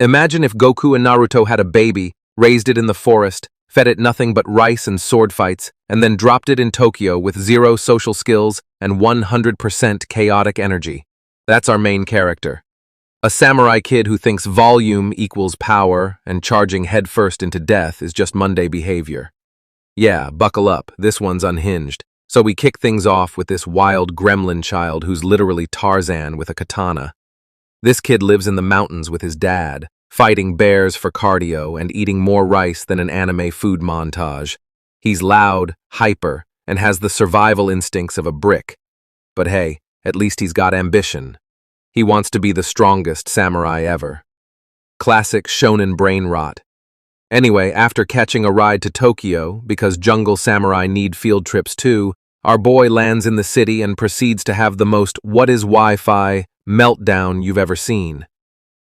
Imagine if Goku and Naruto had a baby, raised it in the forest, fed it nothing but rice and sword fights, and then dropped it in Tokyo with zero social skills and 100% chaotic energy. That's our main character. A samurai kid who thinks volume equals power and charging headfirst into death is just Monday behavior. Yeah, buckle up, this one's unhinged. So we kick things off with this wild gremlin child who's literally Tarzan with a katana. This kid lives in the mountains with his dad, fighting bears for cardio and eating more rice than an anime food montage. He's loud, hyper, and has the survival instincts of a brick. But hey, at least he's got ambition. He wants to be the strongest samurai ever. Classic shonen brain rot. Anyway, after catching a ride to Tokyo, because jungle samurai need field trips too, our boy lands in the city and proceeds to have the most what is Wi-Fi meltdown you've ever seen.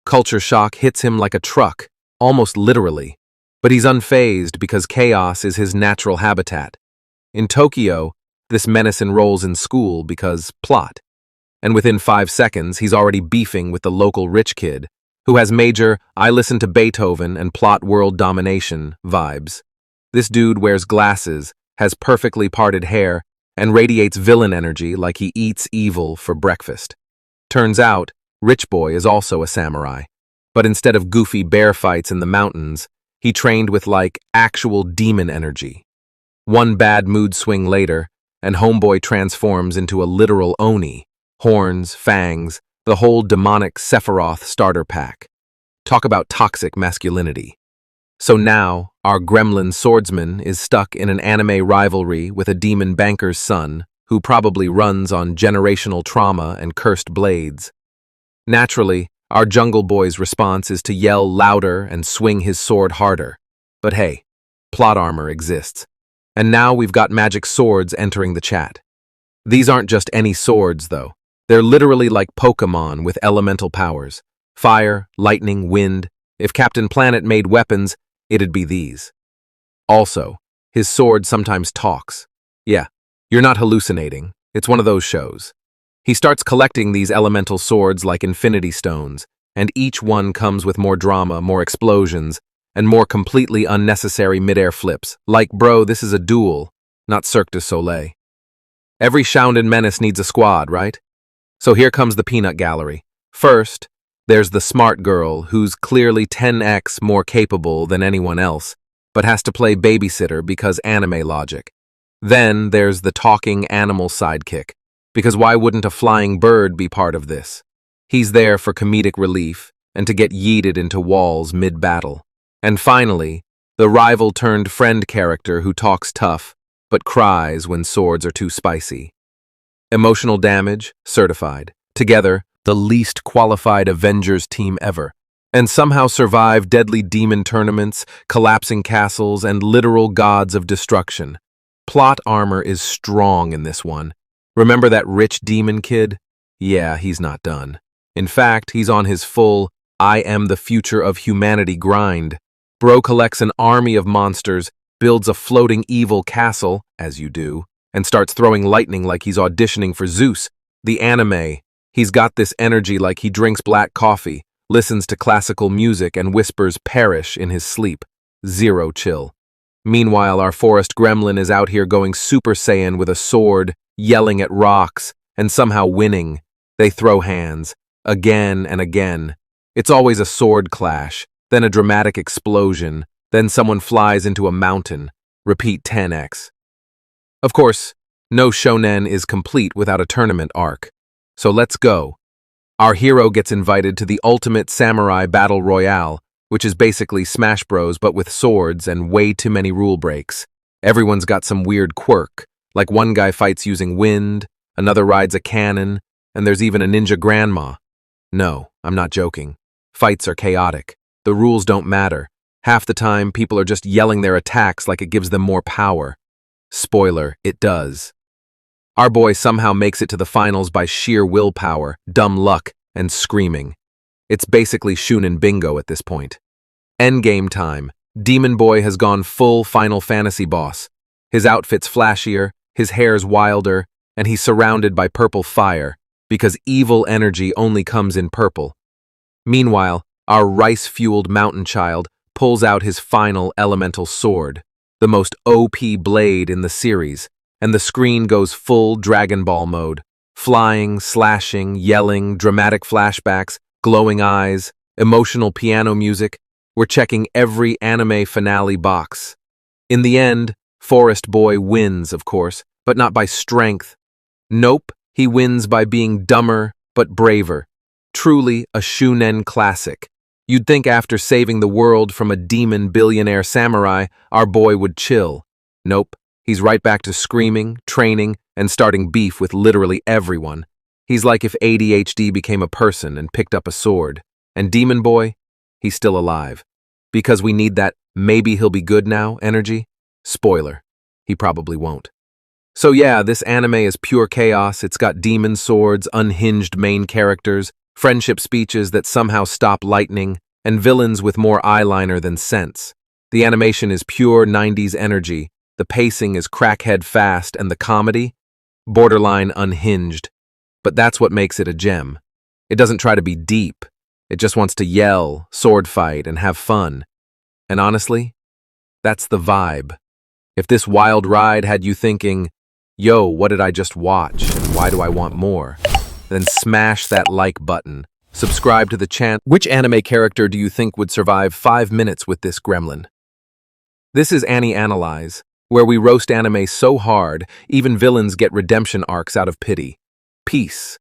Culture shock hits him like a truck, almost literally. But he's unfazed because chaos is his natural habitat. In Tokyo, this menace enrolls in school because plot. And within 5 seconds, he's already beefing with the local rich kid, who has major I listen to Beethoven and plot world domination vibes. This dude wears glasses, has perfectly parted hair, and radiates villain energy like he eats evil for breakfast. Turns out, Rich Boy is also a samurai, but instead of goofy bear fights in the mountains, he trained with actual demon energy. One bad mood swing later, and Homeboy transforms into a literal Oni. Horns, fangs, the whole demonic Sephiroth starter pack. Talk about toxic masculinity. So now, our gremlin swordsman is stuck in an anime rivalry with a demon banker's son, who probably runs on generational trauma and cursed blades. Naturally, our jungle boy's response is to yell louder and swing his sword harder. But hey, plot armor exists. And now we've got magic swords entering the chat. These aren't just any swords, though. They're literally like Pokemon with elemental powers. Fire, lightning, wind. If Captain Planet made weapons, it'd be these. Also, his sword sometimes talks. Yeah, you're not hallucinating. It's one of those shows. He starts collecting these elemental swords like infinity stones, and each one comes with more drama, more explosions, and more completely unnecessary midair flips. Like, bro, this is a duel, not Cirque du Soleil. Every Shounen menace needs a squad, right? So here comes the peanut gallery. First, there's the smart girl who's clearly 10x more capable than anyone else, but has to play babysitter because anime logic. Then there's the talking animal sidekick, because why wouldn't a flying bird be part of this? He's there for comedic relief and to get yeeted into walls mid-battle. And finally, the rival-turned-friend character who talks tough, but cries when swords are too spicy. Emotional damage, certified. Together, the least qualified Avengers team ever. And somehow survive deadly demon tournaments, collapsing castles, and literal gods of destruction. Plot armor is strong in this one. Remember that rich demon kid? Yeah, he's not done. In fact, he's on his full I am the future of humanity grind. Bro collects an army of monsters, builds a floating evil castle, as you do, and starts throwing lightning like he's auditioning for Zeus. The anime. He's got this energy like he drinks black coffee, listens to classical music, and whispers perish in his sleep. Zero chill. Meanwhile, our forest gremlin is out here going Super Saiyan with a sword, yelling at rocks, and somehow winning. They throw hands. Again and again. It's always a sword clash, then a dramatic explosion, then someone flies into a mountain. Repeat 10x. Of course, no shonen is complete without a tournament arc. So let's go. Our hero gets invited to the ultimate samurai battle royale, which is basically Smash Bros but with swords and way too many rule breaks. Everyone's got some weird quirk, like one guy fights using wind, another rides a cannon, and there's even a ninja grandma. No, I'm not joking. Fights are chaotic. The rules don't matter. Half the time, people are just yelling their attacks like it gives them more power. Spoiler, it does. Our boy somehow makes it to the finals by sheer willpower, dumb luck, and screaming. It's basically Shunin bingo at this point. Endgame time. Demon Boy has gone full Final Fantasy boss. His outfit's flashier, his hair's wilder, and he's surrounded by purple fire, because evil energy only comes in purple. Meanwhile, our rice-fueled mountain child pulls out his final elemental sword, the most OP blade in the series, and the screen goes full Dragon Ball mode. Flying, slashing, yelling, dramatic flashbacks, glowing eyes, emotional piano music. We're checking every anime finale box. In the end, Forest Boy wins, of course, but not by strength. Nope, he wins by being dumber but braver. Truly a shounen classic. You'd think after saving the world from a demon billionaire samurai, our boy would chill. Nope, he's right back to screaming, training, and starting beef with literally everyone. He's like if ADHD became a person and picked up a sword. And Demon Boy? He's still alive. Because we need that maybe he'll be good now energy? Spoiler, he probably won't. So yeah, this anime is pure chaos. It's got demon swords, unhinged main characters, friendship speeches that somehow stop lightning, and villains with more eyeliner than sense. The animation is pure 90s energy, the pacing is crackhead fast, and the comedy? Borderline unhinged. But that's what makes it a gem. It doesn't try to be deep. It just wants to yell, sword fight, and have fun. And honestly, that's the vibe. If this wild ride had you thinking, yo, what did I just watch, and why do I want more? Then smash that like button. Subscribe to the channel. Which anime character do you think would survive 5 minutes with this gremlin? This is Annie Analyze, where we roast anime so hard, even villains get redemption arcs out of pity. Peace.